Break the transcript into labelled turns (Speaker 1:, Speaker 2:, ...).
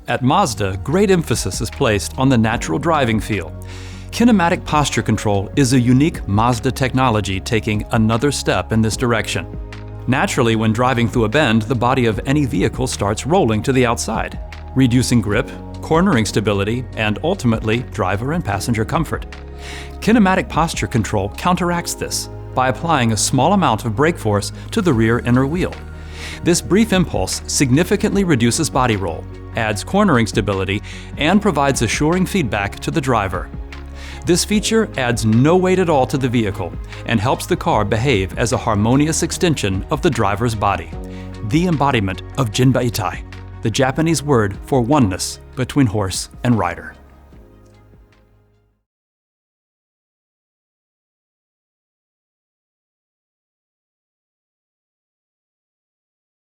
Speaker 1: At Mazda, great emphasis is placed on the natural driving feel. Kinematic posture control is a unique Mazda technology taking another step in this direction. Naturally, when driving through a bend, the body of any vehicle starts rolling to the outside, reducing grip, cornering stability, and ultimately driver and passenger comfort. Kinematic posture control counteracts this by applying a small amount of brake force to the rear inner wheel. This brief impulse significantly reduces body roll, adds cornering stability, and provides assuring feedback to the driver. This feature adds no weight at all to the vehicle and helps the car behave as a harmonious extension of the driver's body, the embodiment of Jinba Ittai, the Japanese word for oneness between horse and rider.